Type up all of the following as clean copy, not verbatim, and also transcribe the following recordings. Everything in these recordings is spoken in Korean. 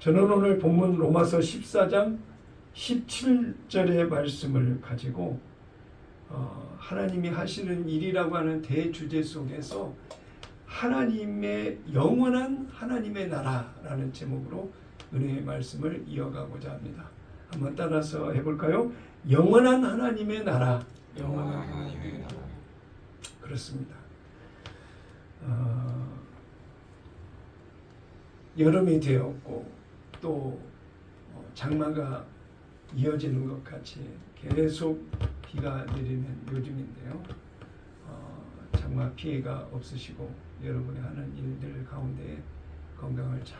저는 오늘 본문 로마서 14장 17절의 말씀을 가지고 하나님이 하시는 일이라고 하는 대주제 속에서 하나님의 영원한 하나님의 나라라는 제목으로 은혜의 말씀을 이어가고자 합니다. 한번 따라서 해볼까요? 영원한 하나님의 나라. 영원한 하나님의 나라. 그렇습니다. 여름이 되었고 또 장마가 이어지는 것 같이 계속 비가 내리는 요즘인데요. 장마 피해가 없으시고 여러분이 하는 일들 가운데 건강을 잘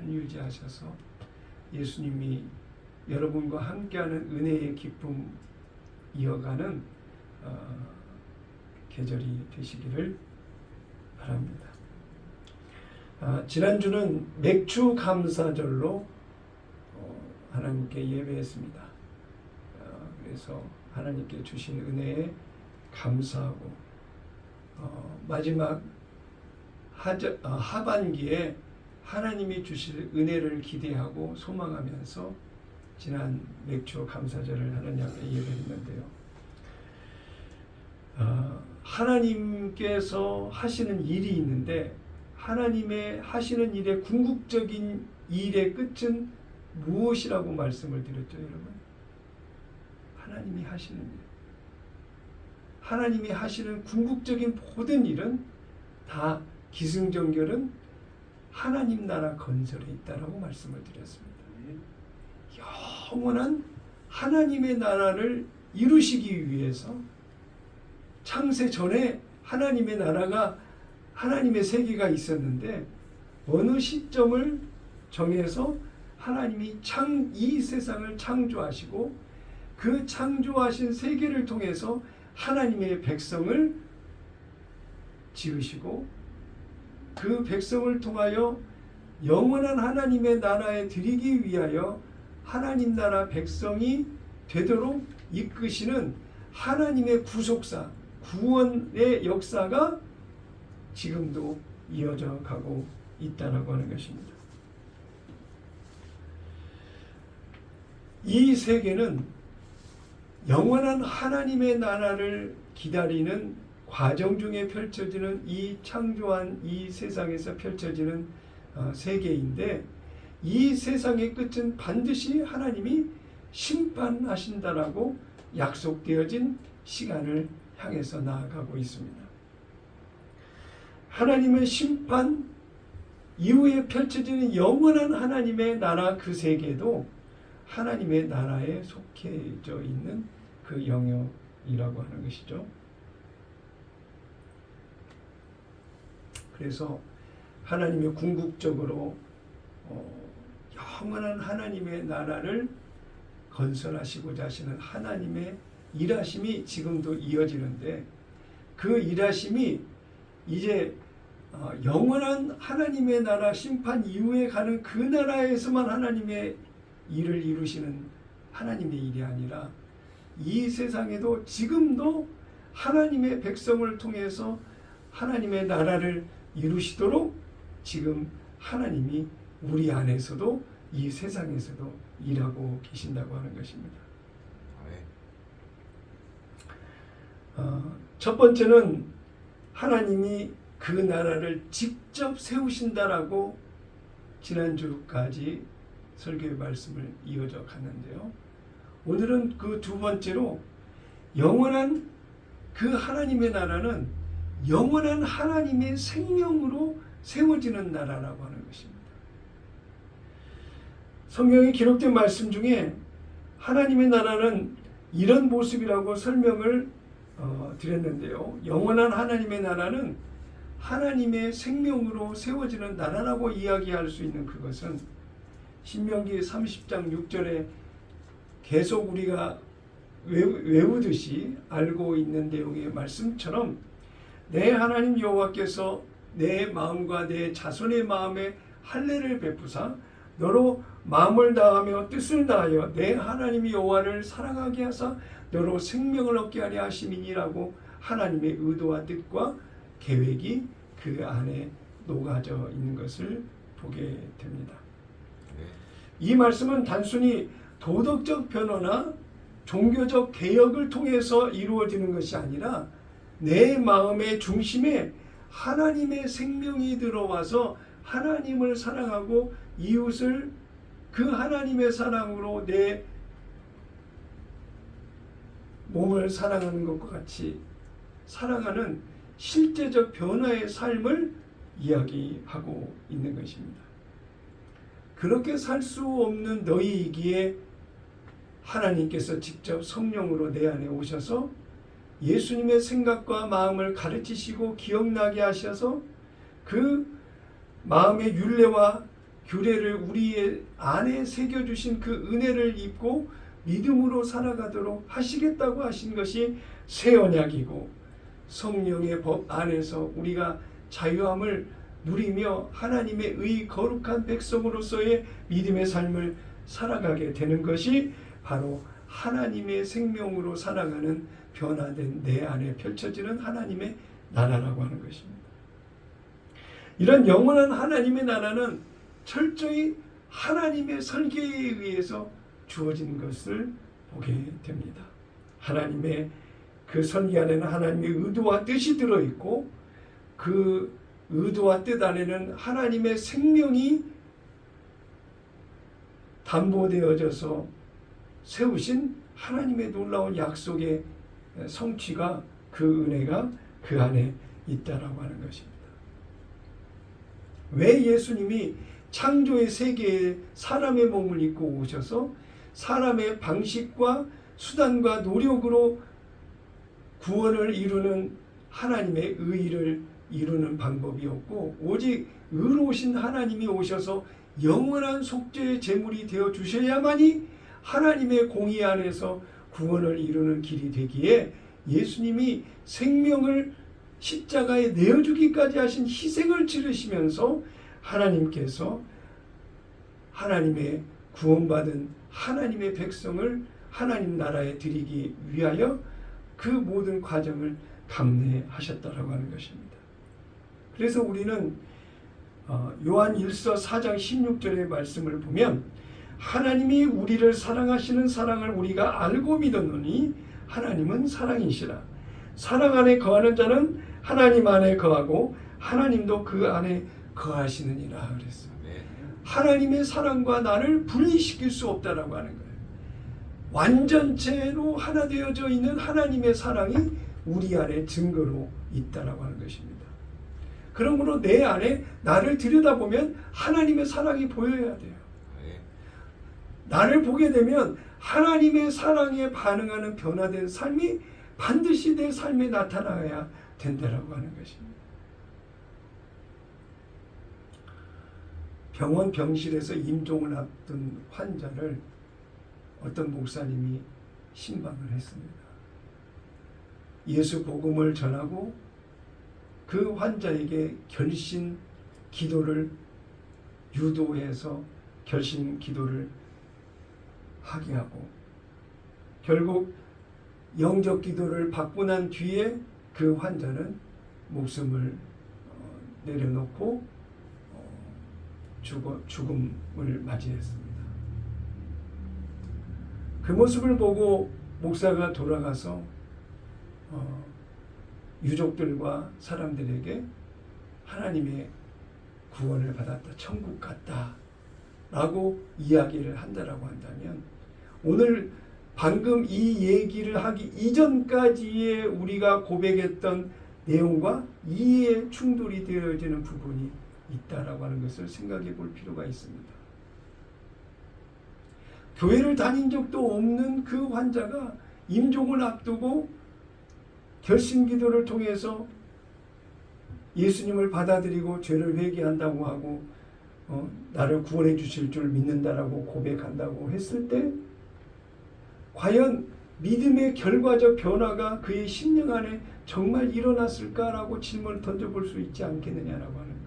유지하셔서 예수님이 여러분과 함께하는 은혜의 기쁨 이어가는 계절이 되시기를 바랍니다. 지난주는 맥주 감사절로 하나님께 예배했습니다. 그래서 하나님께 주신 은혜에 감사하고 마지막 하반기에 하나님이 주실 은혜를 기대하고 소망하면서 지난 맥주 감사절을 하나님 앞에 예배했는데요. 하나님께서 하시는 일이 있는데 하나님의 하시는 일의 궁극적인 일의 끝은 무엇이라고 말씀을 드렸죠, 여러분? 하나님이 하시는 일. 하나님이 하시는 궁극적인 모든 일은 다 기승전결은 하나님 나라 건설에 있다라고 말씀을 드렸습니다. 영원한 하나님의 나라를 이루시기 위해서 창세 전에 하나님의 나라가 하나님의 세계가 있었는데 어느 시점을 정해서 하나님이 이 세상을 창조하시고 그 창조하신 세계를 통해서 하나님의 백성을 지으시고 그 백성을 통하여 영원한 하나님의 나라에 드리기 위하여 하나님 나라 백성이 되도록 이끄시는 하나님의 구속사, 구원의 역사가 지금도 이어져 가고 있다라고 하는 것입니다. 이 세계는 영원한 하나님의 나라를 기다리는 과정 중에 펼쳐지는 이 창조한 이 세상에서 펼쳐지는 세계인데 이 세상의 끝은 반드시 하나님이 심판하신다라고 약속되어진 시간을 향해서 나아가고 있습니다. 하나님의 심판 이후에 펼쳐지는 영원한 하나님의 나라 그 세계도 하나님의 나라에 속해져 있는 그 영역이라고 하는 것이죠. 그래서 하나님의 궁극적으로 영원한 하나님의 나라를 건설하시고자 하시는 하나님의 일하심이 지금도 이어지는데 그 일하심이 이제 영원한 하나님의 나라 심판 이후에 가는 그 나라에서만 하나님의 일을 이루시는 하나님의 일이 아니라 이 세상에도 지금도 하나님의 백성을 통해서 하나님의 나라를 이루시도록 지금 하나님이 우리 안에서도 이 세상에서도 일하고 계신다고 하는 것입니다. 첫 번째는 하나님이 그 나라를 직접 세우신다라고 지난주까지 설교의 말씀을 이어져 갔는데요. 오늘은 그 두 번째로 영원한 그 하나님의 나라는 영원한 하나님의 생명으로 세워지는 나라라고 하는 것입니다. 성경에 기록된 말씀 중에 하나님의 나라는 이런 모습이라고 설명을 드렸는데요. 영원한 하나님의 나라는 하나님의 생명으로 세워지는 나라라고 이야기할 수 있는 그것은 신명기 30장 6절에 계속 우리가 외우듯이 알고 있는 내용의 말씀처럼 내 하나님 여호와께서 내 마음과 내 자손의 마음에 할례를 베푸사 너로 마음을 다하며 뜻을 다하여 내 하나님 여호와를 사랑하게 하사 너로 생명을 얻게 하려 하심이니라고 하나님의 의도와 뜻과 계획이 그 안에 녹아져 있는 것을 보게 됩니다. 이 말씀은 단순히 도덕적 변화나 종교적 개혁을 통해서 이루어지는 것이 아니라 내 마음의 중심에 하나님의 생명이 들어와서 하나님을 사랑하고 이웃을 그 하나님의 사랑으로 내 몸을 사랑하는 것과 같이 사랑하는 실제적 변화의 삶을 이야기하고 있는 것입니다. 그렇게 살 수 없는 너희이기에 하나님께서 직접 성령으로 내 안에 오셔서 예수님의 생각과 마음을 가르치시고 기억나게 하셔서 그 마음의 율례와 규례를 우리의 안에 새겨주신 그 은혜를 입고 믿음으로 살아가도록 하시겠다고 하신 것이 새 언약이고, 성령의 법 안에서 우리가 자유함을 누리며 하나님의 의 거룩한 백성으로서의 믿음의 삶을 살아가게 되는 것이 바로 하나님의 생명으로 살아가는 변화된 내 안에 펼쳐지는 하나님의 나라라고 하는 것입니다. 이런 영원한 하나님의 나라는 철저히 하나님의 설계에 의해서 주어진 것을 보게 됩니다. 하나님의 그 설계 안에는 하나님의 의도와 뜻이 들어있고, 그 의도와 뜻 안에는 하나님의 생명이 담보되어져서 세우신 하나님의 놀라운 약속의 성취가, 그 은혜가 그 안에 있다라고 하는 것입니다. 왜 예수님이 창조의 세계에 사람의 몸을 입고 오셔서 사람의 방식과 수단과 노력으로 구원을 이루는 하나님의 의를 이루는 방법이 없고, 오직 의로우신 하나님이 오셔서 영원한 속죄의 제물이 되어 주셔야만이 하나님의 공의 안에서 구원을 이루는 길이 되기에 예수님이 생명을 십자가에 내어주기까지 하신 희생을 치르시면서 하나님께서 하나님의 구원받은 하나님의 백성을 하나님 나라에 드리기 위하여 그 모든 과정을 감내하셨다라고 하는 것입니다. 그래서 우리는 요한 1서 4장 16절의 말씀을 보면, 하나님이 우리를 사랑하시는 사랑을 우리가 알고 믿었노니 하나님은 사랑이시라. 사랑 안에 거하는 자는 하나님 안에 거하고 하나님도 그 안에 거하시느니라 그랬어요. 하나님의 사랑과 나를 분리시킬 수 없다라고 하는 거예요. 완전체로 하나 되어져 있는 하나님의 사랑이 우리 안에 증거로 있다라고 하는 것입니다. 그러므로 내 안에 나를 들여다보면 하나님의 사랑이 보여야 돼요. 나를 보게 되면 하나님의 사랑에 반응하는 변화된 삶이 반드시 내 삶에 나타나야 된다라고 하는 것입니다. 병원 병실에서 임종을 앞둔 환자를 어떤 목사님이 신방을 했습니다. 예수 복음을 전하고 그 환자에게 결신 기도를 유도해서 결신 기도를 하게 하고, 결국 영적 기도를 받고 난 뒤에 그 환자는 목숨을 내려놓고 죽음을 맞이했습니다. 그 모습을 보고 목사가 돌아가서 유족들과 사람들에게 하나님의 구원을 받았다, 천국 갔다 라고 이야기를 한다라고 한다면, 오늘 방금 이 얘기를 하기 이전까지의 우리가 고백했던 내용과 이해 충돌이 되어지는 부분이 있다라고 하는 것을 생각해 볼 필요가 있습니다. 교회를 다닌 적도 없는 그 환자가 임종을 앞두고 결심기도를 통해서 예수님을 받아들이고 죄를 회개한다고 하고 나를 구원해 주실 줄 믿는다라고 고백한다고 했을 때, 과연 믿음의 결과적 변화가 그의 심령 안에 정말 일어났을까라고 질문을 던져볼 수 있지 않겠느냐라고 하는 거예요.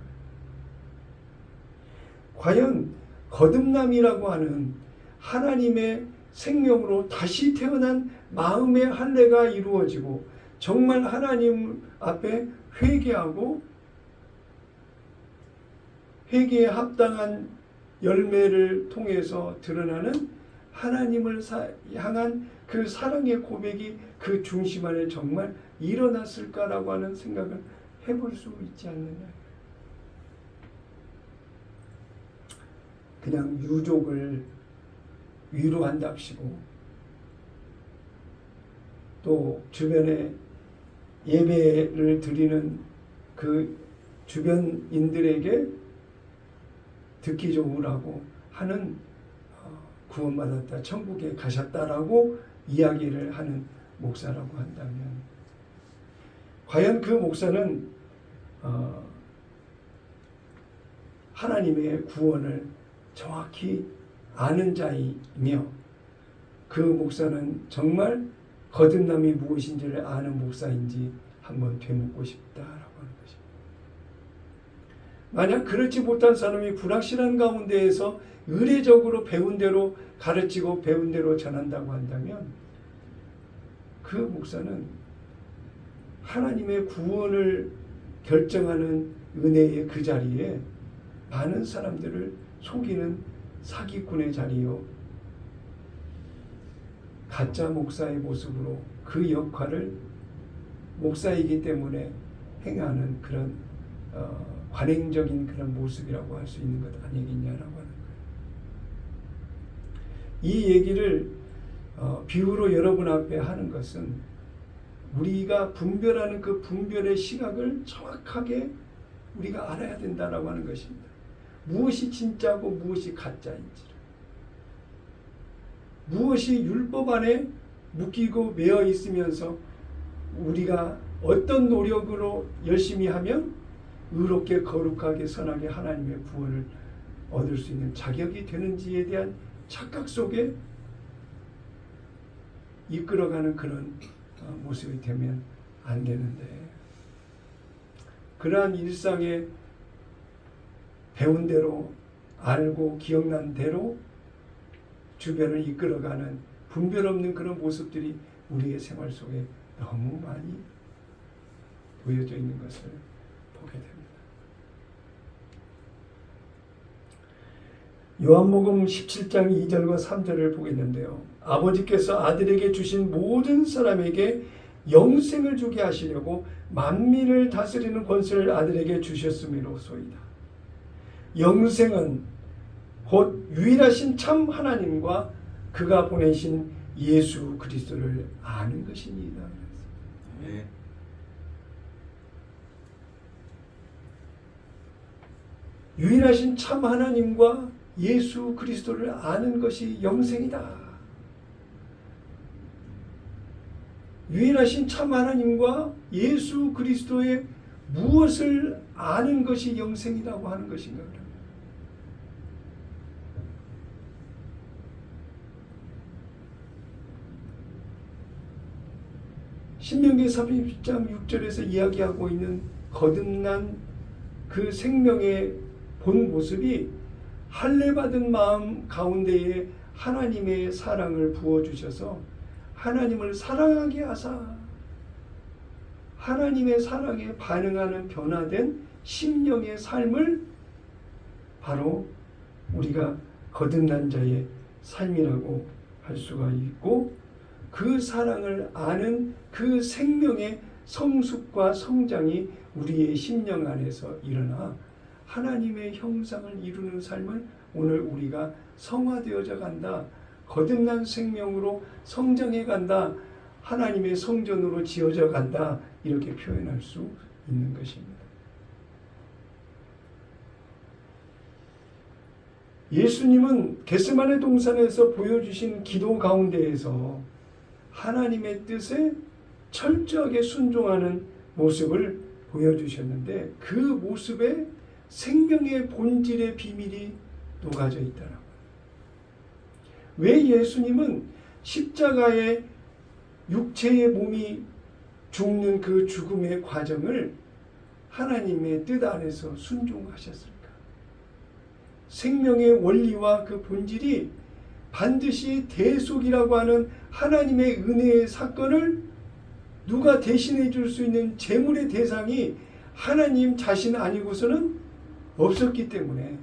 과연 거듭남이라고 하는 하나님의 생명으로 다시 태어난 마음의 할례가 이루어지고 정말 하나님 앞에 회개하고 회개에 합당한 열매를 통해서 드러나는 하나님을 향한 그 사랑의 고백이 그 중심 안에 정말 일어났을까라고 하는 생각을 해볼 수 있지 않느냐. 그냥 유족을 위로한답시고 또 주변에 예배를 드리는 그 주변인들에게 듣기 좋으라고 하는 구원받았다, 천국에 가셨다라고 이야기를 하는 목사라고 한다면 과연 그 목사는 하나님의 구원을 정확히 아는 자이며 그 목사는 정말 거듭남이 무엇인지를 아는 목사인지 한번 되묻고 싶다라고 하는 것입니다. 만약 그렇지 못한 사람이 불확실한 가운데에서 의례적으로 배운 대로 가르치고 배운 대로 전한다고 한다면 그 목사는 하나님의 구원을 결정하는 은혜의 그 자리에 많은 사람들을 속이는 사기꾼의 자리요, 가짜 목사의 모습으로 그 역할을 목사이기 때문에 행하는 그런 관행적인 그런 모습이라고 할 수 있는 것 아니겠냐라고 하는 거예요. 이 얘기를 비유로 여러분 앞에 하는 것은 우리가 분별하는 그 분별의 시각을 정확하게 우리가 알아야 된다라고 하는 것입니다. 무엇이 진짜고 무엇이 가짜인지를, 무엇이 율법 안에 묶이고 매어 있으면서 우리가 어떤 노력으로 열심히 하면 의롭게 거룩하게 선하게 하나님의 구원을 얻을 수 있는 자격이 되는지에 대한 착각 속에 이끌어가는 그런 모습이 되면 안 되는데, 그러한 일상에 배운 대로 알고 기억난 대로 주변을 이끌어가는 분별 없는 그런 모습들이 우리의 생활 속에 너무 많이 보여져 있는 것을 보게 됩니다. 요한복음 17장 2절과 3절을 보겠는데요. 아버지께서 아들에게 주신 모든 사람에게 영생을 주게 하시려고 만민을 다스리는 권세를 아들에게 주셨음이로소이다. 영생은 곧 유일하신 참 하나님과 그가 보내신 예수 그리스도를 아는 것이니이다. 네. 유일하신 참 하나님과 예수 그리스도를 아는 것이 영생이다. 유일하신 참 하나님과 예수 그리스도의 무엇을 아는 것이 영생이라고 하는 것인가? 신명기 30장 6절에서 이야기하고 있는 거듭난 그 생명의 본 모습이 할례받은 마음 가운데에 하나님의 사랑을 부어주셔서 하나님을 사랑하게 하사 하나님의 사랑에 반응하는 변화된 심령의 삶을 바로 우리가 거듭난 자의 삶이라고 할 수가 있고, 그 사랑을 아는 그 생명의 성숙과 성장이 우리의 심령 안에서 일어나 하나님의 형상을 이루는 삶을 오늘 우리가 성화되어져 간다, 거듭난 생명으로 성장해 간다, 하나님의 성전으로 지어져 간다, 이렇게 표현할 수 있는 것입니다. 예수님은 겟세마네 동산에서 보여주신 기도 가운데에서 하나님의 뜻에 철저하게 순종하는 모습을 보여주셨는데, 그 모습에 생명의 본질의 비밀이 녹아져 있다라고. 왜 예수님은 십자가의 육체의 몸이 죽는 그 죽음의 과정을 하나님의 뜻 안에서 순종하셨을까? 생명의 원리와 그 본질이 반드시 대속이라고 하는 하나님의 은혜의 사건을 누가 대신해 줄 수 있는 제물의 대상이 하나님 자신 아니고서는 없었기 때문에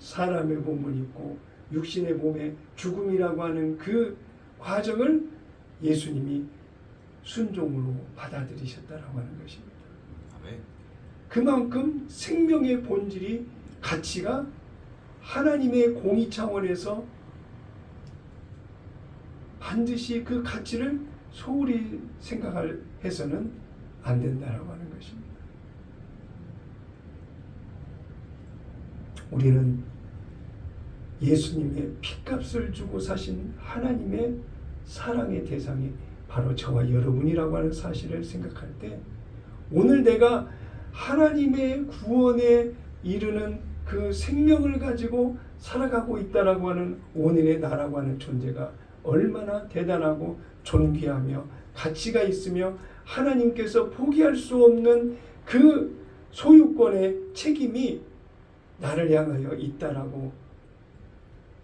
사람의 몸을 입고 육신의 몸에 죽음이라고 하는 그 과정을 예수님이 순종으로 받아들이셨다라고 하는 것입니다. 아멘. 그만큼 생명의 본질이 가치가 하나님의 공의 차원에서 반드시 그 가치를 소홀히 생각해서는 안 된다라고 하는 것입니다. 우리는 예수님의 핏값을 주고 사신 하나님의 사랑의 대상이 바로 저와 여러분이라고 하는 사실을 생각할 때 오늘 내가 하나님의 구원에 이르는 그 생명을 가지고 살아가고 있다라고 하는 오늘의 나라고 하는 존재가 얼마나 대단하고 존귀하며 가치가 있으며 하나님께서 포기할 수 없는 그 소유권의 책임이 나를 향하여 있다라고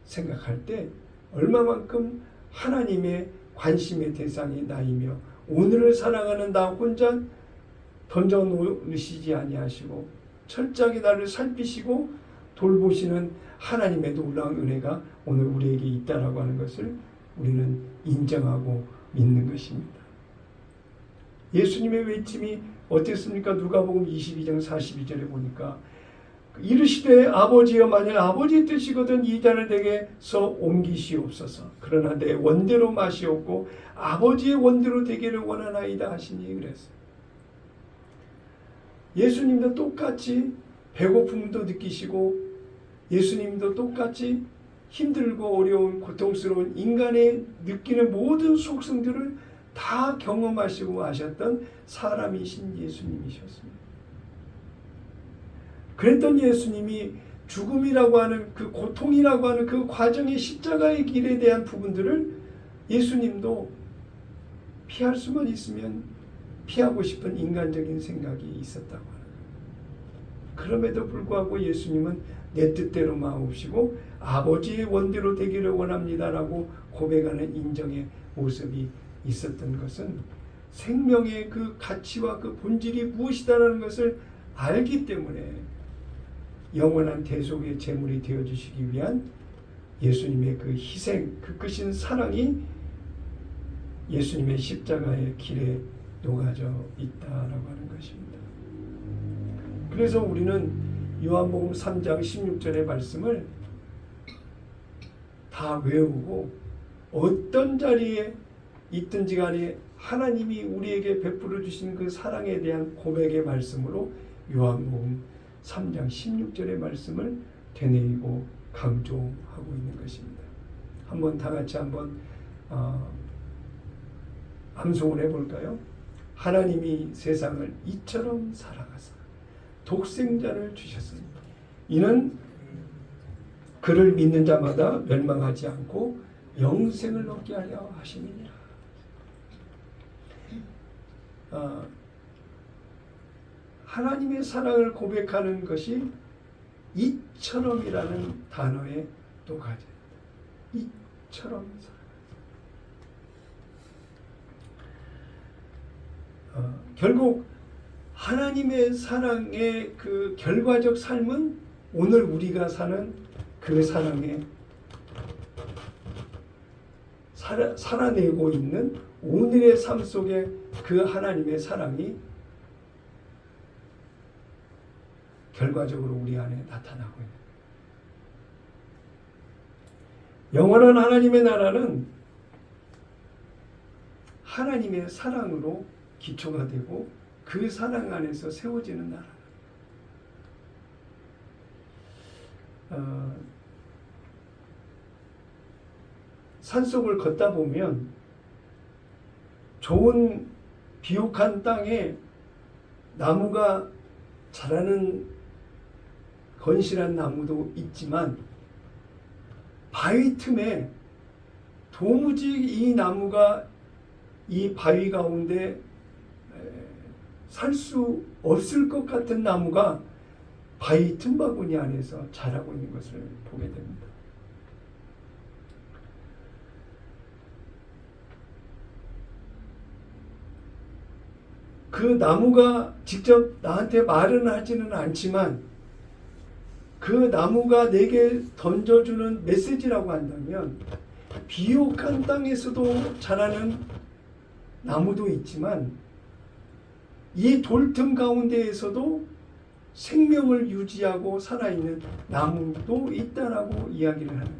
생각할 때 얼마만큼 하나님의 관심의 대상이 나이며 오늘을 살아가는 나 혼자 던져놓으시지 아니하시고 철저하게 나를 살피시고 돌보시는 하나님의 놀라운 은혜가 오늘 우리에게 있다라고 하는 것을 우리는 인정하고 믿는 것입니다. 예수님의 외침이 어땠습니까? 누가복음 22장 42절에 보니까 이르시되 아버지여 만일 아버지의 뜻이거든 이 잔을 내게서 옮기시옵소서. 그러나 내 원대로 마시옵고 아버지의 원대로 되기를 원하나이다 하시니 그랬어요. 예수님도 똑같이 배고픔도 느끼시고 예수님도 똑같이 힘들고 어려운 고통스러운 인간의 느끼는 모든 속성들을 다 경험하시고 하셨던 사람이신 예수님이셨습니다. 그랬던 예수님이 죽음이라고 하는 그 고통이라고 하는 그 과정의 십자가의 길에 대한 부분들을 예수님도 피할 수만 있으면 피하고 싶은 인간적인 생각이 있었다고 하는 거예요. 그럼에도 불구하고 예수님은 내 뜻대로 마옵시고 아버지의 원대로 되기를 원합니다라고 고백하는 인정의 모습이 있었던 것은 생명의 그 가치와 그 본질이 무엇이다라는 것을 알기 때문에 영원한 대속의 제물이 되어주시기 위한 예수님의 그 희생, 그 크신 사랑이 예수님의 십자가의 길에 녹아져 있다라고 하는 것입니다. 그래서 우리는 요한복음 3장 16절의 말씀을 다 외우고 어떤 자리에 있든지 간에 하나님이 우리에게 베풀어 주신 그 사랑에 대한 고백의 말씀으로 요한복음 3장 16절의 말씀을 되뇌이고 강조하고 있는 것입니다. 한번 다 같이 한번 암송을 해볼까요? 하나님이 세상을 이처럼 사랑하사 독생자를 주셨으니 이는 그를 믿는 자마다 멸망하지 않고 영생을 얻게 하려 하심이니라. 하나님의 사랑을 고백하는 것이 이처럼이라는 단어에 녹아져 있다. 이처럼 결국 하나님의 사랑의 그 결과적 삶은 오늘 우리가 사는 그 사랑에 살아내고 있는 오늘의 삶 속에 그 하나님의 사랑이 결과적으로 우리 안에 나타나고 있는 영원한 하나님의 나라는 하나님의 사랑으로 기초가 되고 그 사랑 안에서 세워지는 나라. 산속을 걷다 보면 좋은 비옥한 땅에 나무가 자라는 건실한 나무도 있지만 바위 틈에 도무지 이 나무가 이 바위 가운데 살 수 없을 것 같은 나무가 바위 틈바구니 안에서 자라고 있는 것을 보게 됩니다. 그 나무가 직접 나한테 말은 하지는 않지만 그 나무가 내게 던져주는 메시지라고 한다면 비옥한 땅에서도 자라는 나무도 있지만 이 돌틈 가운데에서도 생명을 유지하고 살아있는 나무도 있다라고 이야기를 하는 거예요.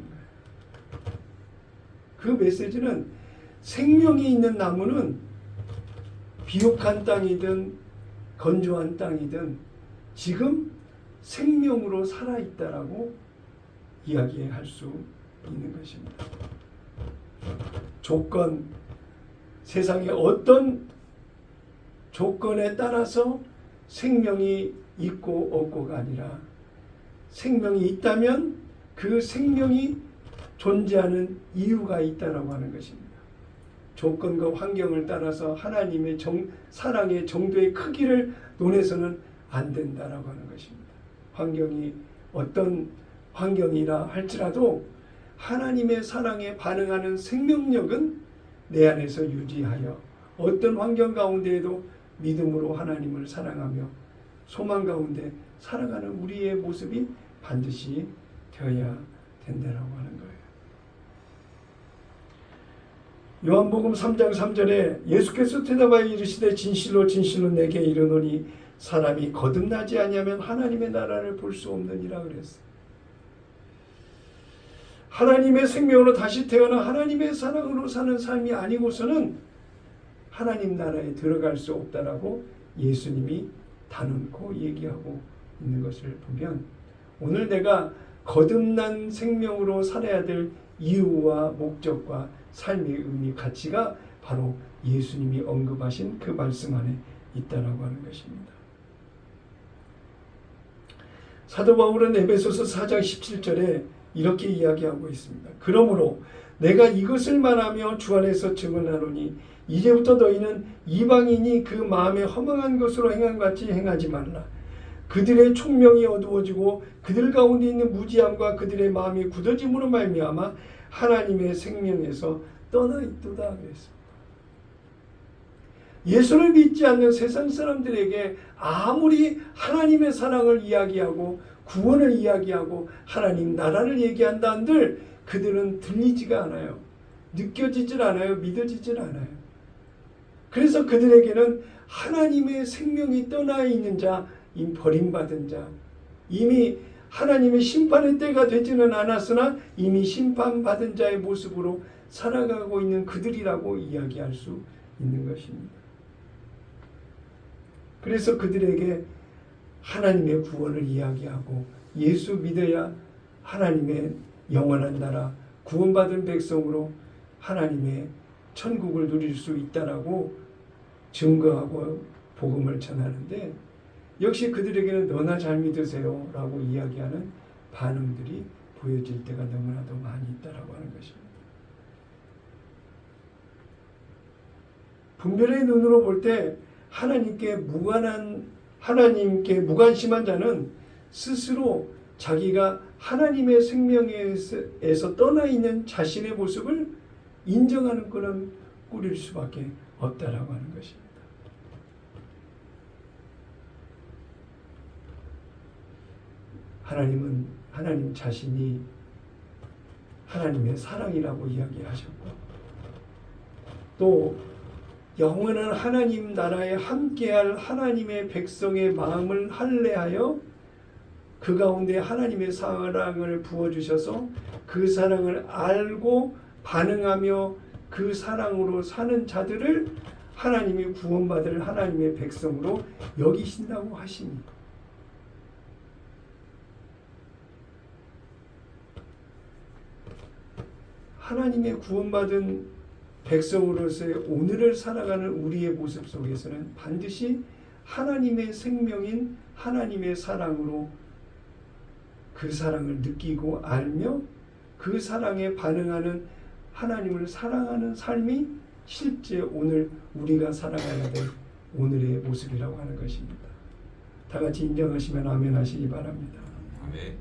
그 메시지는 생명이 있는 나무는 비옥한 땅이든 건조한 땅이든 지금 생명으로 살아있다라고 이야기할 수 있는 것입니다. 조건, 세상의 어떤 조건에 따라서 생명이 있고 없고가 아니라 생명이 있다면 그 생명이 존재하는 이유가 있다라고 하는 것입니다. 조건과 환경을 따라서 하나님의 사랑의 정도의 크기를 논해서는 안 된다라고 하는 것입니다. 환경이 어떤 환경이라 할지라도 하나님의 사랑에 반응하는 생명력은 내 안에서 유지하여 어떤 환경 가운데에도 믿음으로 하나님을 사랑하며 소망 가운데 살아가는 우리의 모습이 반드시 되어야 된다라고 하는 거예요. 요한복음 3장 3절에 예수께서 대답하여 이르시되 진실로 진실로 내게 이르노니 사람이 거듭나지 아니하면 하나님의 나라를 볼 수 없느니라 그랬어요. 하나님의 생명으로 다시 태어나 하나님의 사랑으로 사는 삶이 아니고서는 하나님 나라에 들어갈 수 없다라고 예수님이 단언코 얘기하고 있는 것을 보면 오늘 내가 거듭난 생명으로 살아야 될 이유와 목적과 삶의 의미, 가치가 바로 예수님이 언급하신 그 말씀 안에 있다라고 하는 것입니다. 사도 바울은 에베소서 4장 17절에 이렇게 이야기하고 있습니다. 그러므로 내가 이것을 말하며 주 안에서 증언하노니 이제부터 너희는 이방인이 그 마음에 허망한 것으로 행한 같이 행하지 말라. 그들의 총명이 어두워지고 그들 가운데 있는 무지함과 그들의 마음이 굳어짐으로 말미암아 하나님의 생명에서 떠나 있도다 그랬습니다. 예수를 믿지 않는 세상 사람들에게 아무리 하나님의 사랑을 이야기하고 구원을 이야기하고 하나님 나라를 얘기한다 한들 그들은 들리지가 않아요. 느껴지질 않아요. 믿어지질 않아요. 그래서 그들에게는 하나님의 생명이 떠나 있는 자, 이미 버림받은 자, 이미 하나님의 심판의 때가 되지는 않았으나 이미 심판받은 자의 모습으로 살아가고 있는 그들이라고 이야기할 수 있는 것입니다. 그래서 그들에게 하나님의 구원을 이야기하고 예수 믿어야 하나님의 영원한 나라, 구원받은 백성으로 하나님의 천국을 누릴 수 있다라고 증거하고 복음을 전하는데 역시 그들에게는 너나 잘 믿으세요 라고 이야기하는 반응들이 보여질 때가 너무나도 많이 있다라고 하는 것입니다. 분별의 눈으로 볼 때 하나님께 무관심한 자는 스스로 자기가 하나님의 생명에서 떠나 있는 자신의 모습을 인정하는 꼴은 꾸릴 수밖에 없다라고 하는 것입니다. 하나님은 하나님 자신이 하나님의 사랑이라고 이야기하셨고 또 영원한 하나님 나라에 함께할 하나님의 백성의 마음을 할례하여 그 가운데 하나님의 사랑을 부어주셔서 그 사랑을 알고 반응하며 그 사랑으로 사는 자들을 하나님이 구원받을 하나님의 백성으로 여기신다고 하시니 하나님의 구원받은 백성으로서의 오늘을 살아가는 우리의 모습 속에서는 반드시 하나님의 생명인 하나님의 사랑으로 그 사랑을 느끼고 알며 그 사랑에 반응하는 하나님을 사랑하는 삶이 실제 오늘 우리가 살아가야 될 오늘의 모습이라고 하는 것입니다. 다 같이 인정하시면 아멘 하시기 바랍니다. 아멘.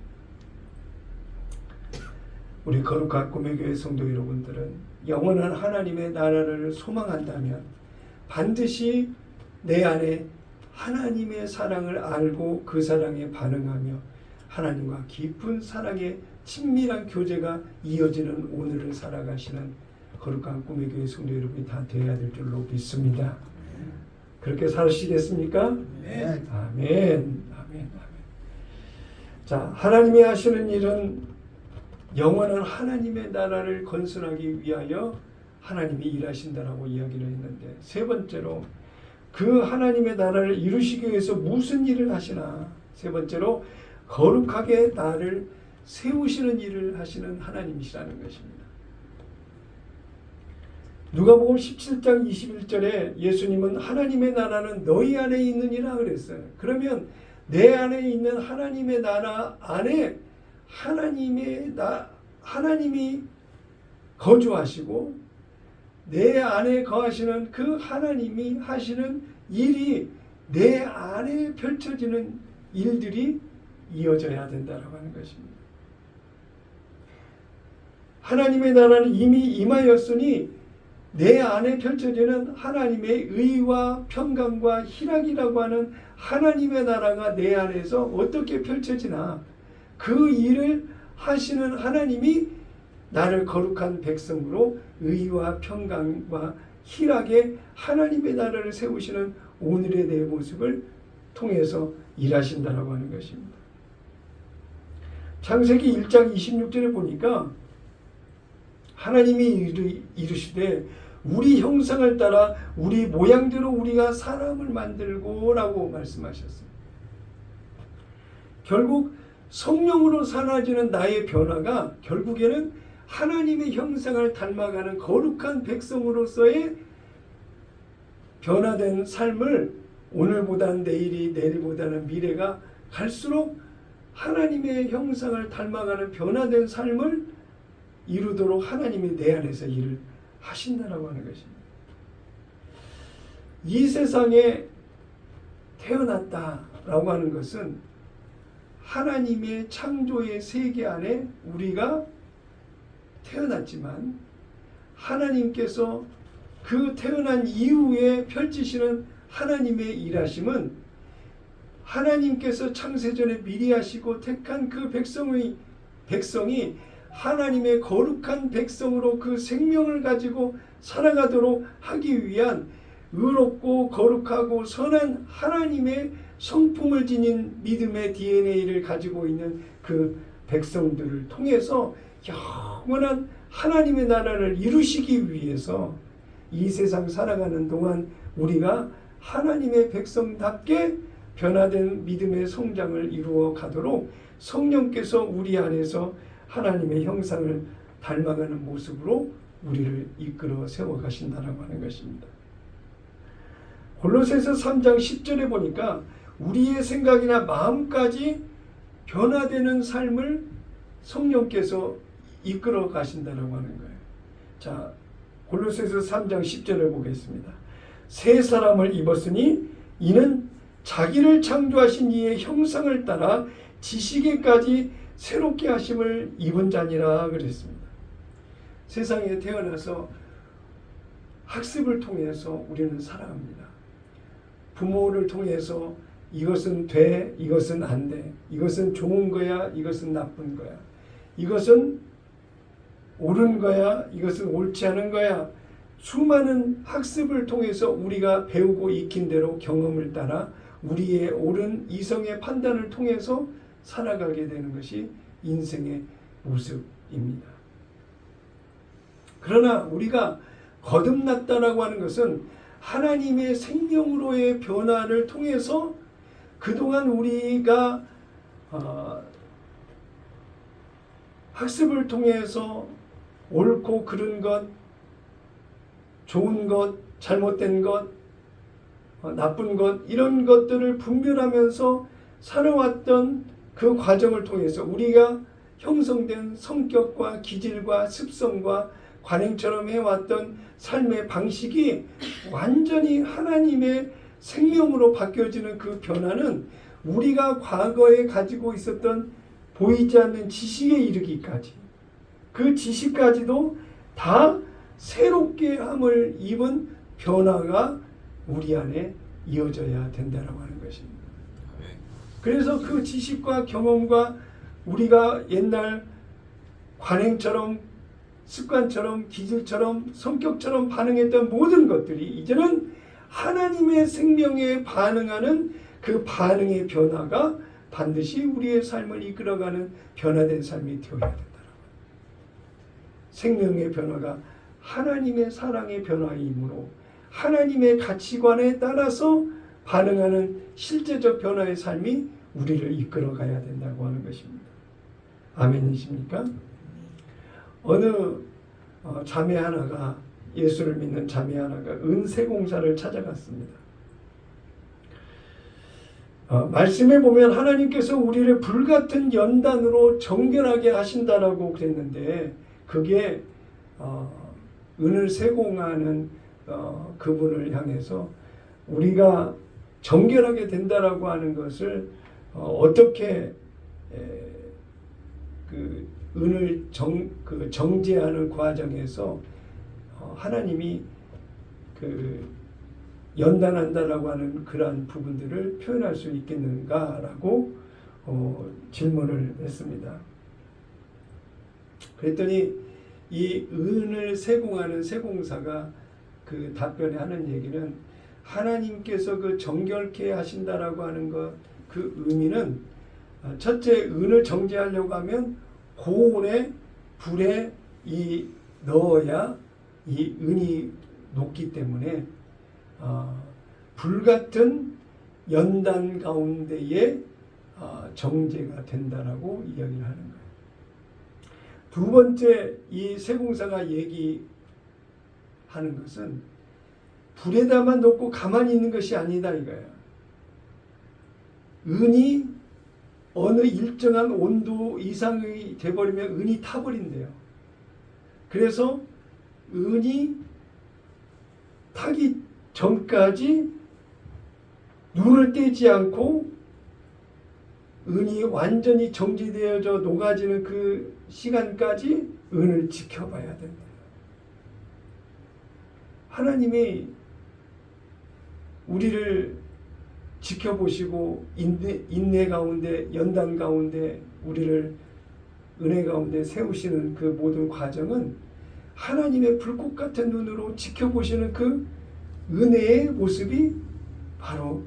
우리 거룩한 꿈의 교회 성도 여러분들은 영원한 하나님의 나라를 소망한다면 반드시 내 안에 하나님의 사랑을 알고 그 사랑에 반응하며 하나님과 깊은 사랑의 친밀한 교제가 이어지는 오늘을 살아가시는 거룩한 꿈의 교회 성도 여러분이 다 되어야 될 줄로 믿습니다. 그렇게 사시겠습니까? 네. 아멘. 아멘. 아멘. 자, 하나님이 하시는 일은 영원한 하나님의 나라를 건설하기 위하여 하나님이 일하신다라고 이야기를 했는데, 세 번째로 그 하나님의 나라를 이루시기 위해서 무슨 일을 하시나? 세 번째로 거룩하게 나를 세우시는 일을 하시는 하나님이시라는 것입니다. 누가복음 17장 21절에 예수님은 하나님의 나라는 너희 안에 있느니라 그랬어요. 그러면 내 안에 있는 하나님의 나라 안에 하나님이 거주하시고 내 안에 거하시는 그 하나님이 하시는 일이 내 안에 펼쳐지는 일들이 이어져야 된다라고 하는 것입니다. 하나님의 나라는 이미 임하였으니 내 안에 펼쳐지는 하나님의 의와 평강과 희락이라고 하는 하나님의 나라가 내 안에서 어떻게 펼쳐지나, 그 일을 하시는 하나님이 나를 거룩한 백성으로 의와 평강과 희락의 하나님의 나라를 세우시는 오늘의 내 모습을 통해서 일하신다라고 하는 것입니다. 창세기 1장 26절에 보니까 하나님이 이르시되 우리 형상을 따라 우리 모양대로 우리가 사람을 만들고 라고 말씀하셨어요. 결국 성령으로 사라지는 나의 변화가 결국에는 하나님의 형상을 닮아가는 거룩한 백성으로서의 변화된 삶을, 오늘보다는 내일이, 내일보다는 미래가 갈수록 하나님의 형상을 닮아가는 변화된 삶을 이루도록 하나님이 내 안에서 일을 하신다라고 하는 것입니다. 이 세상에 태어났다라고 하는 것은 하나님의 창조의 세계 안에 우리가 태어났지만, 하나님께서 그 태어난 이후에 펼치시는 하나님의 일하심은 하나님께서 창세전에 미리 하시고 택한 그 백성이 하나님의 거룩한 백성으로 그 생명을 가지고 살아가도록 하기 위한 의롭고 거룩하고 선한 하나님의 성품을 지닌 믿음의 DNA를 가지고 있는 그 백성들을 통해서 영원한 하나님의 나라를 이루시기 위해서 이 세상 살아가는 동안 우리가 하나님의 백성답게 변화된 믿음의 성장을 이루어 가도록 성령께서 우리 안에서 하나님의 형상을 닮아가는 모습으로 우리를 이끌어 세워 가신다라고 하는 것입니다. 골로새서 3장 10절에 보니까 우리의 생각이나 마음까지 변화되는 삶을 성령께서 이끌어 가신다라고 하는 거예요. 자, 골로새서 3장 10절을 보겠습니다. 새 사람을 입었으니 이는 자기를 창조하신 이의 형상을 따라 지식에까지 새롭게 하심을 입은 자니라 그랬습니다. 세상에 태어나서 학습을 통해서 우리는 살아갑니다. 부모를 통해서 이것은 돼, 이것은 안 돼, 이것은 좋은 거야, 이것은 나쁜 거야, 이것은 옳은 거야, 이것은 옳지 않은 거야. 수많은 학습을 통해서 우리가 배우고 익힌 대로 경험을 따라 우리의 옳은 이성의 판단을 통해서 살아가게 되는 것이 인생의 모습입니다. 그러나 우리가 거듭났다라고 하는 것은 하나님의 생명으로의 변화를 통해서 그동안 우리가 학습을 통해서 옳고 그른 것, 좋은 것, 잘못된 것, 나쁜 것, 이런 것들을 분별하면서 살아왔던 그 과정을 통해서 우리가 형성된 성격과 기질과 습성과 관행처럼 해왔던 삶의 방식이 완전히 하나님의 생명으로 바뀌어지는 그 변화는 우리가 과거에 가지고 있었던 보이지 않는 지식에 이르기까지, 그 지식까지도 다 새롭게 함을 입은 변화가 우리 안에 이어져야 된다고 하는 것입니다. 그래서 그 지식과 경험과 우리가 옛날 관행처럼 습관처럼 기질처럼 성격처럼 반응했던 모든 것들이 이제는 하나님의 생명에 반응하는 그 반응의 변화가 반드시 우리의 삶을 이끌어가는 변화된 삶이 되어야 된다. 생명의 변화가 하나님의 사랑의 변화이므로 하나님의 가치관에 따라서 반응하는 실제적 변화의 삶이 우리를 이끌어가야 된다고 하는 것입니다. 아멘이십니까? 어느 자매 하나가 예수를 믿는 자매 하나가 은세공사를 찾아갔습니다. 말씀에 보면 하나님께서 우리를 불같은 연단으로 정결하게 하신다라고 그랬는데 그게 은을 세공하는 그분을 향해서 우리가 정결하게 된다라고 하는 것을 어떻게 그 은을 정제하는 과정에서 하나님이 그 연단한다라고 하는 그러한 부분들을 표현할 수 있겠는가라고 질문을 했습니다. 그랬더니 이 은을 세공하는 세공사가 그 답변에 하는 얘기는 하나님께서 그 정결케 하신다라고 하는 것 그 의미는 첫째 은을 정제하려고 하면 고온의 불에 넣어야 이 은이 녹기 때문에 불같은 연단 가운데에 정제가 된다라고 이야기를 하는 거예요. 두 번째 이 세공사가 얘기하는 것은 불에다만 놓고 가만히 있는 것이 아니다 이거예요. 은이 어느 일정한 온도 이상이 돼버리면 은이 타버린대요. 그래서 은이 타기 전까지 눈을 떼지 않고 은이 완전히 정지되어져 녹아지는 그 시간까지 은을 지켜봐야 된다. 하나님이 우리를 지켜보시고 인내 가운데 연단 가운데 우리를 은혜 가운데 세우시는 그 모든 과정은 하나님의 불꽃 같은 눈으로 지켜보시는 그 은혜의 모습이 바로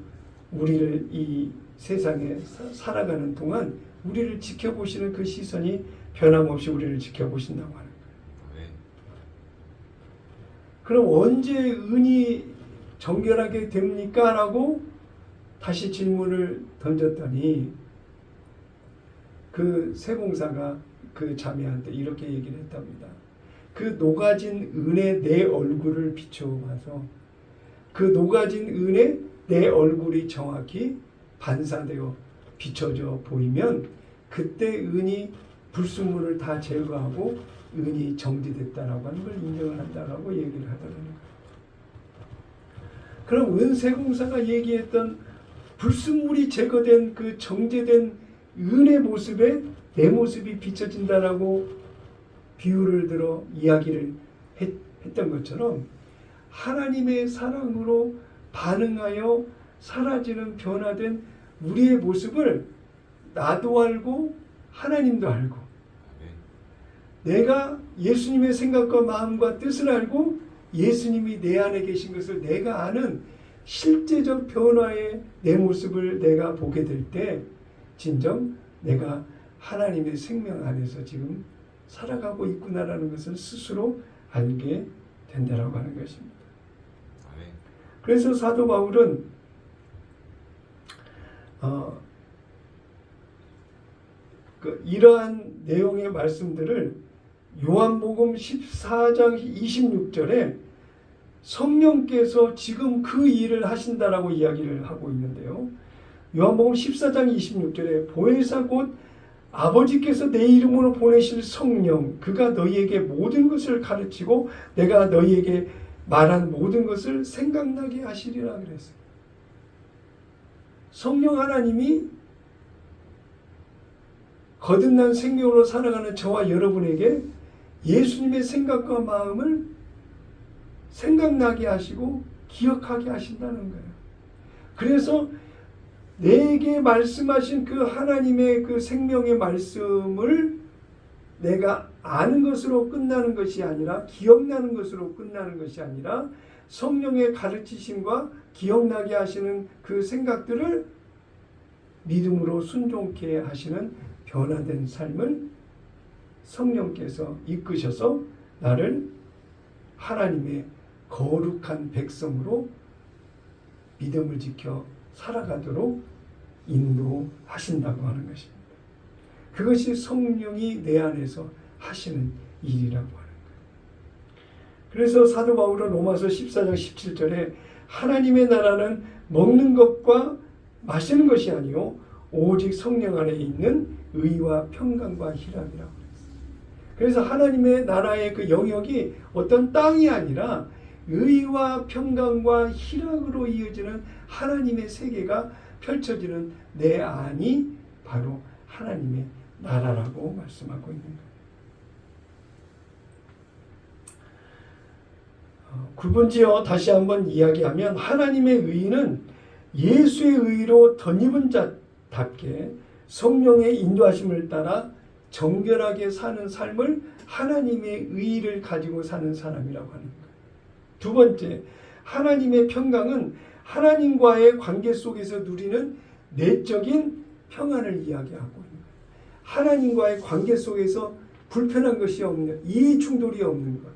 우리를 이 세상에 살아가는 동안 우리를 지켜보시는 그 시선이 변함없이 우리를 지켜보신다고 하는 거예요. 그럼 언제 은이 정결하게 됩니까? 라고 다시 질문을 던졌더니 그 세공사가 그 자매한테 이렇게 얘기를 했답니다. 그 녹아진 은에 내 얼굴을 비춰봐서 그 녹아진 은에 내 얼굴이 정확히 반사되어 비춰져 보이면 그때 은이 불순물을 다 제거하고 은이 정지됐다라고 하는 걸 인정을 한다라고 얘기를 하더라는 거예요. 그럼 은세공사가 얘기했던 불순물이 제거된 그 정제된 은의 모습에 내 모습이 비춰진다라고 비유를 들어 이야기를 했던 것처럼 하나님의 사랑으로 반응하여 사라지는 변화된 우리의 모습을 나도 알고 하나님도 알고 내가 예수님의 생각과 마음과 뜻을 알고 예수님이 내 안에 계신 것을 내가 아는 실제적 변화의 내 모습을 내가 보게 될 때 진정 내가 하나님의 생명 안에서 지금 살아가고 있구나라는 것을 스스로 알게 된다라고 하는 것입니다. 그래서 사도 바울은 이러한 내용의 말씀들을 요한복음 14장 26절에 성령께서 지금 그 일을 하신다라고 이야기를 하고 있는데요. 요한복음 14장 26절에 보혜사 곧 아버지께서 내 이름으로 보내실 성령 그가 너희에게 모든 것을 가르치고 내가 너희에게 말한 모든 것을 생각나게 하시리라 그랬어요. 성령 하나님이 거듭난 생명으로 살아가는 저와 여러분에게 예수님의 생각과 마음을 생각나게 하시고 기억하게 하신다는 거예요. 그래서 내게 말씀하신 그 하나님의 그 생명의 말씀을 내가 아는 것으로 끝나는 것이 아니라, 기억나는 것으로 끝나는 것이 아니라, 성령의 가르치심과 기억나게 하시는 그 생각들을 믿음으로 순종케 하시는 변화된 삶을 성령께서 이끄셔서 나를 하나님의 거룩한 백성으로 믿음을 지켜 살아가도록 인도하신다고 하는 것입니다. 그것이 성령이 내 안에서 하시는 일이라고 하는 거예요. 그래서 사도 바울은 로마서 14장 17절에 하나님의 나라는 먹는 것과 마시는 것이 아니요 오직 성령 안에 있는 의와 평강과 희락이라고 그랬어요. 그래서 하나님의 나라의 그 영역이 어떤 땅이 아니라 의와 평강과 희락으로 이어지는 하나님의 세계가 펼쳐지는 내 안이 바로 하나님의 나라라고 말씀하고 있는 거예요. 구분지어 다시 한번 이야기하면 하나님의 의는 예수의 의로 덧입은 자답게 성령의 인도하심을 따라 정결하게 사는 삶을 하나님의 의를 가지고 사는 사람이라고 하는 거예요. 두 번째, 하나님의 평강은 하나님과의 관계 속에서 누리는 내적인 평안을 이야기하고 있는 거예요. 하나님과의 관계 속에서 불편한 것이 없는, 이해 충돌이 없는 것,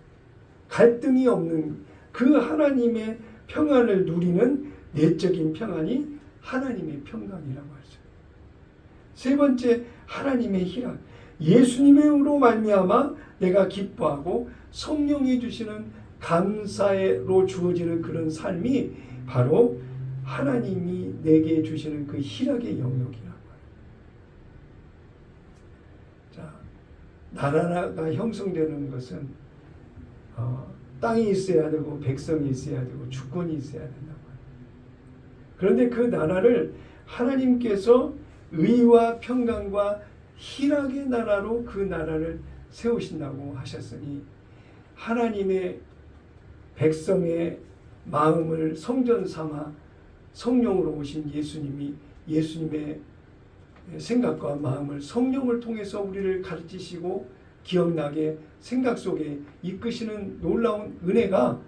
갈등이 없는 그 하나님의 평안을 누리는 내적인 평안이 하나님의 평강이라고 하죠. 세 번째, 하나님의 희락. 예수님으로 말미암아 내가 기뻐하고 성령이 주시는 감사로 주어지는 그런 삶이 바로 하나님이 내게 주시는 그 희락의 영역이라고 해요. 자, 나라가 형성되는 것은 땅이 있어야 되고 백성이 있어야 되고 주권이 있어야 된다고 해요. 그런데 그 나라를 하나님께서 의와 평강과 희락의 나라로 그 나라를 세우신다고 하셨으니 하나님의 백성의 마음을 성전 삼아 성령으로 오신 예수님이 예수님의 생각과 마음을 성령을 통해서 우리를 가르치시고 기억나게 생각 속에 이끄시는 놀라운 은혜가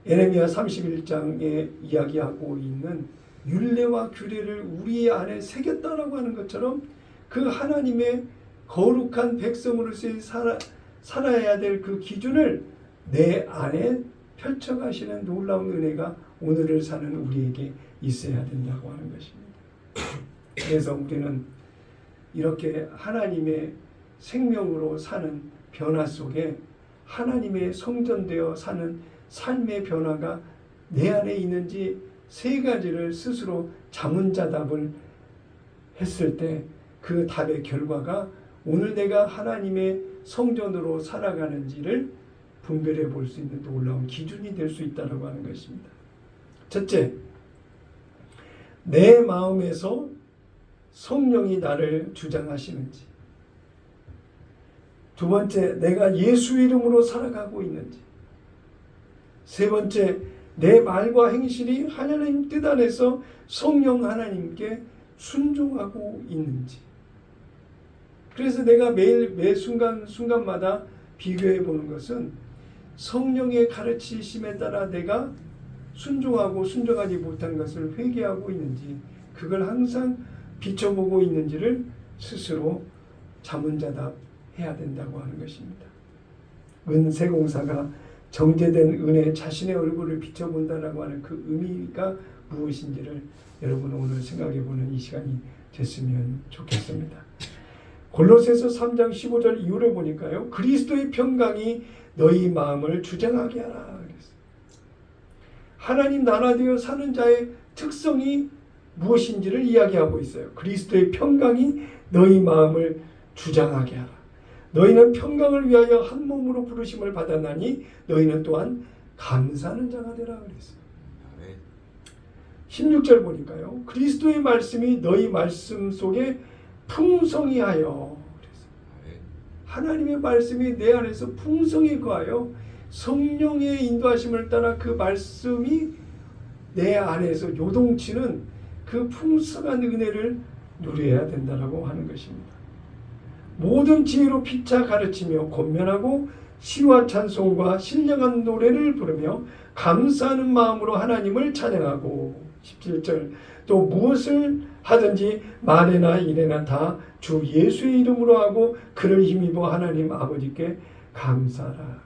에레미야 31장에 이야기하고 있는 율례와 규례를 우리 안에 새겼다라고 하는 것처럼 그 하나님의 거룩한 백성으로서 살아야 될 그 기준을 내 안에 펼쳐가시는 놀라운 은혜가 오늘을 사는 우리에게 있어야 된다고 하는 것입니다. 그래서 우리는 이렇게 하나님의 생명으로 사는 변화 속에 하나님의 성전되어 사는 삶의 변화가 내 안에 있는지 세 가지를 스스로 자문자답을 했을 때 그 답의 결과가 오늘 내가 하나님의 성전으로 살아가는지를 분별해 볼 수 있는 놀라운 기준이 될 수 있다고 하는 것입니다. 첫째, 내 마음에서 성령이 나를 주장하시는지. 두 번째, 내가 예수 이름으로 살아가고 있는지. 세 번째, 내 말과 행실이 하나님 뜻 안에서 성령 하나님께 순종하고 있는지. 그래서 내가 매일 매 순간마다 비교해 보는 것은 성령의 가르치심에 따라 내가 순종하고 순종하지 못한 것을 회개하고 있는지, 그걸 항상 비춰보고 있는지를 스스로 자문자답해야 된다고 하는 것입니다. 은세공사가 정제된 은혜 자신의 얼굴을 비춰본다라고 하는 그 의미가 무엇인지를 여러분 오늘 생각해보는 이 시간이 됐으면 좋겠습니다. 골로새서 3장 15절 이후를 보니까요, 그리스도의 평강이 너희 마음을 주장하게 하라 그랬어요. 하나님 나라 되어 사는 자의 특성이 무엇인지를 이야기하고 있어요. 그리스도의 평강이 너희 마음을 주장하게 하라. 너희는 평강을 위하여 한 몸으로 부르심을 받았나니 너희는 또한 감사하는 자가 되라 그랬어요. 16절 보니까요, 그리스도의 말씀이 너희 말씀 속에 풍성히 하여 그랬어요. 하나님의 말씀이 내 안에서 풍성히 거하여 성령의 인도하심을 따라 그 말씀이 내 안에서 요동치는 그 풍성한 은혜를 누려야 된다라고 하는 것입니다. 모든 지혜로 피차 가르치며 권면하고 시와 찬송과 신령한 노래를 부르며 감사하는 마음으로 하나님을 찬양하고 17절 또 무엇을 하든지 말에나 일에나 다 주 예수의 이름으로 하고 그를 힘입어 하나님 아버지께 감사하라.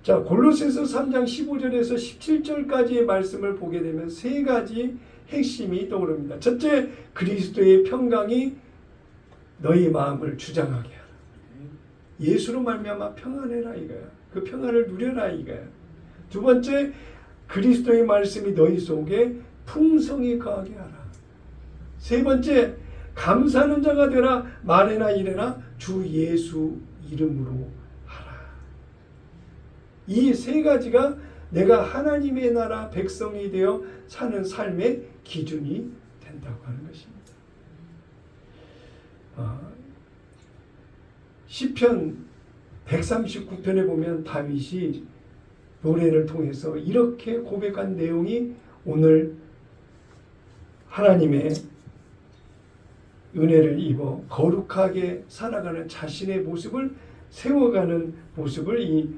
자, 골로새서 3장 15절에서 17절까지의 말씀을 보게 되면 세 가지 핵심이 떠오릅니다. 첫째, 그리스도의 평강이 너희 마음을 주장하게 하라. 예수로 말미암아 평안해라 이거야. 그 평안을 누려라 이거야. 두 번째, 그리스도의 말씀이 너희 속에 풍성히 거하게 하라. 세 번째, 감사하는 자가 되라. 말에나 일에나 주 예수 이름으로 하라. 이 세 가지가 내가 하나님의 나라 백성이 되어 사는 삶의 기준이 된다고 하는 것입니다. 시편 139편에 보면 다윗이 노래를 통해서 이렇게 고백한 내용이 오늘 하나님의 은혜를 입어 거룩하게 살아가는 자신의 모습을 세워가는 모습을 이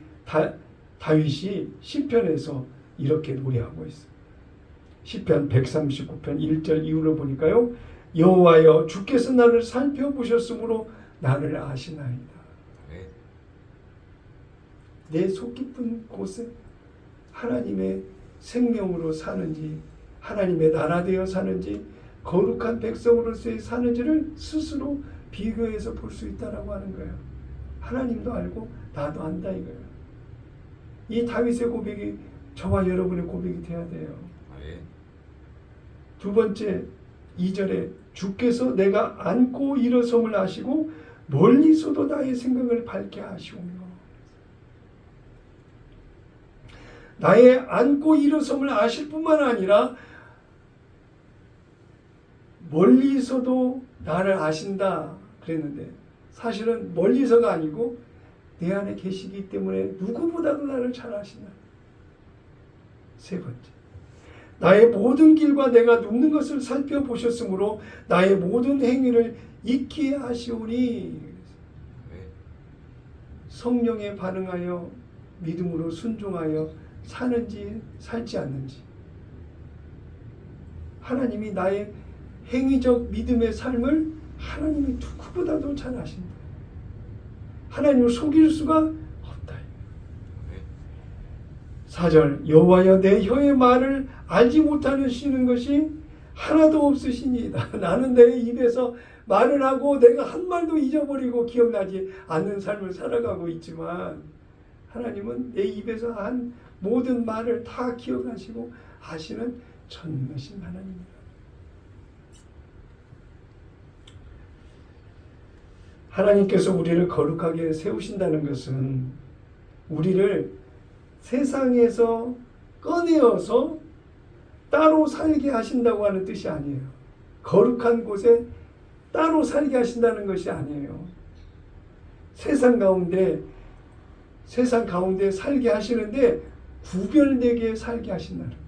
다윗이 시편에서 이렇게 노래하고 있습니다. 시편 139편 1절 이후로 보니까요. 여호와여 주께서 나를 살펴보셨으므로 나를 아시나이다. 내 속 깊은 곳에 하나님의 생명으로 사는지 하나님의 나라 되어 사는지 거룩한 백성으로서의 사는지를 스스로 비교해서 볼 수 있다라고 하는 거예요. 하나님도 알고 나도 안다 이거예요. 이 다윗의 고백이 저와 여러분의 고백이 돼야 돼요. 두 번째 2절에 주께서 내가 앉고 일어섬을 아시고 멀리서도 나의 생각을 밝게 하시오며 나의 앉고 일어섬을 아실 뿐만 아니라 멀리서도 나를 아신다 그랬는데 사실은 멀리서가 아니고 내 안에 계시기 때문에 누구보다도 나를 잘 아신다. 세 번째, 나의 모든 길과 내가 눕는 것을 살펴보셨으므로 나의 모든 행위를 잊게 하시오니 성령에 반응하여 믿음으로 순종하여 사는지 살지 않는지 하나님이 나의 행위적 믿음의 삶을 하나님이 누구보다도 잘 아신다. 하나님을 속일 수가 없다. 4절 여호와여 내 혀의 말을 알지 못하시는 것이 하나도 없으시니이다. 나는 내 입에서 말을 하고 내가 한 말도 잊어버리고 기억나지 않는 삶을 살아가고 있지만 하나님은 내 입에서 한 모든 말을 다 기억하시고 아시는 전능하신 하나님입니다. 하나님께서 우리를 거룩하게 세우신다는 것은 우리를 세상에서 꺼내어서 따로 살게 하신다고 하는 뜻이 아니에요. 거룩한 곳에 따로 살게 하신다는 것이 아니에요. 세상 가운데 살게 하시는데 구별되게 살게 하신다는 거예요.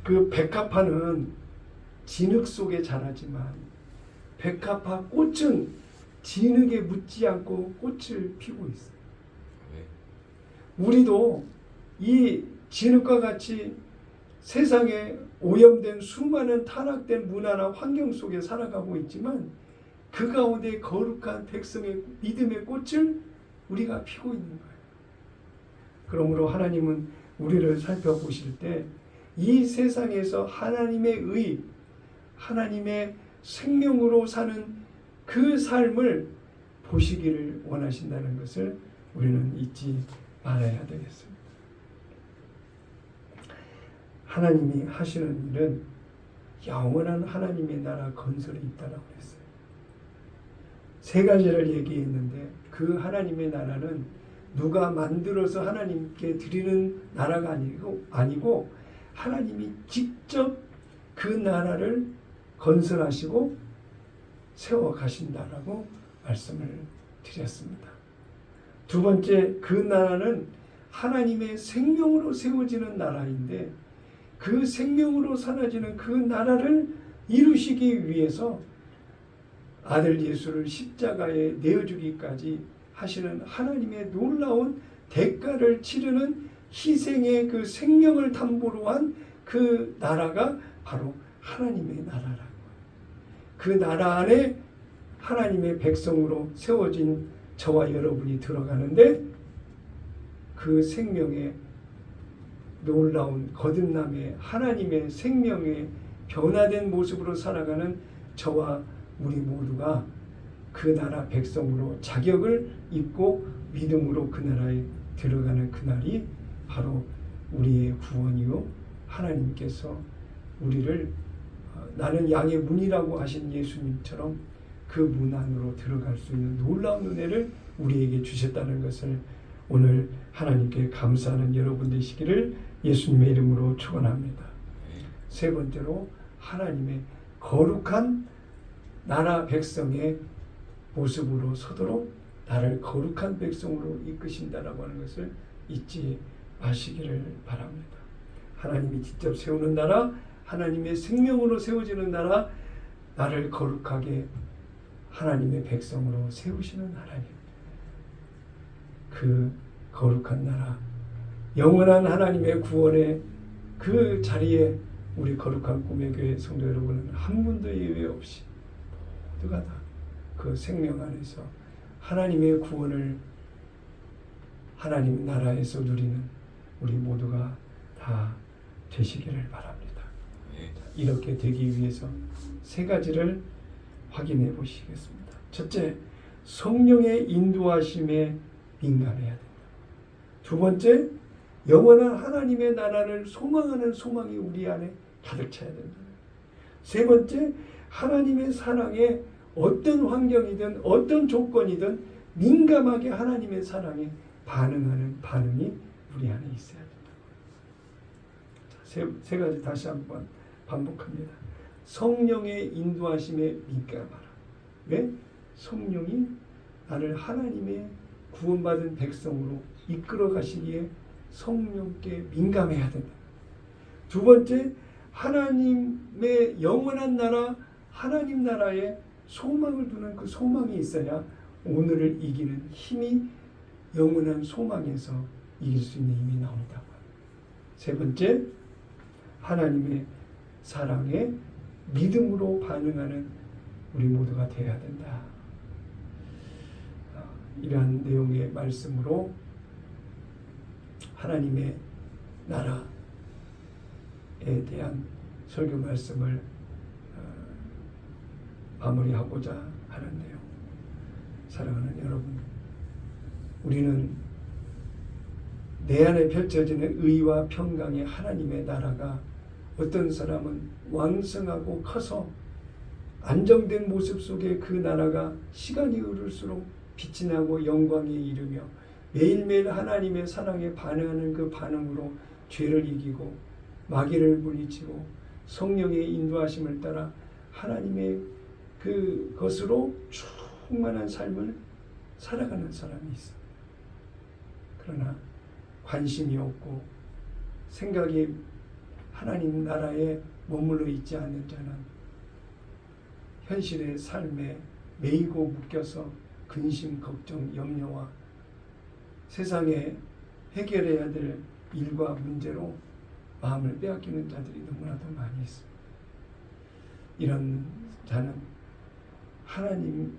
그 백합화는 진흙 속에 자라지만 백합화 꽃은 진흙에 묻지 않고 꽃을 피우고 있어요. 우리도 이 진흙과 같이 세상에 오염된 수많은 타락된 문화나 환경 속에 살아가고 있지만 그 가운데 거룩한 백성의 믿음의 꽃을 우리가 피우고 있는 거예요. 그러므로 하나님은 우리를 살펴보실 때 이 세상에서 하나님의 의, 하나님의 생명으로 사는 그 삶을 보시기를 원하신다는 것을 우리는 잊지 말아야 되겠습니다. 하나님이 하시는 일은 영원한 하나님의 나라 건설이 있다라고 했어요. 세 가지를 얘기했는데 그 하나님의 나라는 누가 만들어서 하나님께 드리는 나라가 아니고 하나님이 직접 그 나라를 건설하시고 세워가신다라고 말씀을 드렸습니다. 두 번째, 그 나라는 하나님의 생명으로 세워지는 나라인데 그 생명으로 사라지는 그 나라를 이루시기 위해서 아들 예수를 십자가에 내어주기까지 하시는 하나님의 놀라운 대가를 치르는 희생의 그 생명을 담보로 한 그 나라가 바로 하나님의 나라라고. 그 나라 안에 하나님의 백성으로 세워진 저와 여러분이 들어가는데 그 생명의 놀라운 거듭남의 하나님의 생명의 변화된 모습으로 살아가는 저와 우리 모두가 그 나라 백성으로 자격을 입고 믿음으로 그 나라에 들어가는 그날이 바로 우리의 구원이요 하나님께서 우리를 나는 양의 문이라고 하신 예수님처럼 그 문 안으로 들어갈 수 있는 놀라운 은혜를 우리에게 주셨다는 것을 오늘 하나님께 감사하는 여러분 되시기를 예수님의 이름으로 축원합니다. 세 번째로 하나님의 거룩한 나라 백성의 모습으로 서도록 나를 거룩한 백성으로 이끄신다라고 하는 것을 잊지 마시기를 바랍니다. 하나님이 직접 세우는 나라, 하나님의 생명으로 세워지는 나라, 나를 거룩하게 하나님의 백성으로 세우시는 하나님. 그 거룩한 나라, 영원한 하나님의 구원의 그 자리에 우리 거룩한 꿈의 교회 성도 여러분은 한 분도 예외 없이 모두가 다 그 생명 안에서 하나님의 구원을 하나님 나라에서 누리는 우리 모두가 다 되시기를 바랍니다. 이렇게 되기 위해서 세 가지를 확인해 보시겠습니다. 첫째, 성령의 인도하심에 민감해야 된다. 두 번째, 영원한 하나님의 나라를 소망하는 소망이 우리 안에 가득 차야 된다. 세 번째, 하나님의 사랑에 어떤 환경이든 어떤 조건이든 민감하게 하나님의 사랑에 반응하는 반응이 우리 안에 있어야 된다. 세 가지 다시 한번 반복합니다. 성령의 인도하심에 민감하라. 왜? 성령이 나를 하나님의 구원받은 백성으로 이끌어 가시기에 성령께 민감해야 된다. 두 번째, 하나님의 영원한 나라, 하나님 나라에 소망을 두는 그 소망이 있어야 오늘을 이기는 힘이 영원한 소망에서 이길 수 있는 힘이 나온다고. 세 번째, 하나님의 사랑에 믿음으로 반응하는 우리 모두가 되어야 된다. 이러한 내용의 말씀으로 하나님의 나라에 대한 설교 말씀을 마무리하고자 하는데요. 사랑하는 여러분, 우리는 내 안에 펼쳐지는 의와 평강의 하나님의 나라가 어떤 사람은 왕성하고 커서 안정된 모습 속에 그 나라가 시간이 흐를수록 빛이 나고 영광에 이르며 매일매일 하나님의 사랑에 반응하는 그 반응으로 죄를 이기고 마귀를 물리치고 성령의 인도하심을 따라 하나님의 그것으로 충만한 삶을 살아가는 사람이 있어. 그러나 관심이 없고 생각이 하나님 나라에 머물러 있지 않는 자는 현실의 삶에 매이고 묶여서 근심, 걱정, 염려와 세상에 해결해야 될 일과 문제로 마음을 빼앗기는 자들이 너무나도 많이 있습니다. 이런 자는 하나님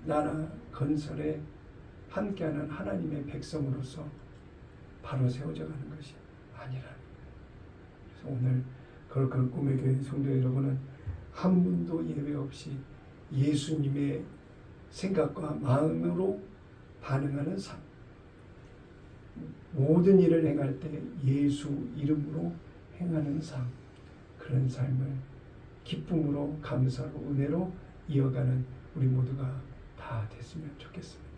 나라 건설에 함께하는 하나님의 백성으로서 바로 세워져 가는 것이 아니라는 거예요. 그래서 오늘 거룩한 꿈의 교회 성도 여러분은 한 분도 예외 없이 예수님의 생각과 마음으로 반응하는 삶, 모든 일을 행할 때 예수 이름으로 행하는 삶, 그런 삶을 기쁨으로 감사로 은혜로 이어가는 우리 모두가 다 됐으면 좋겠습니다.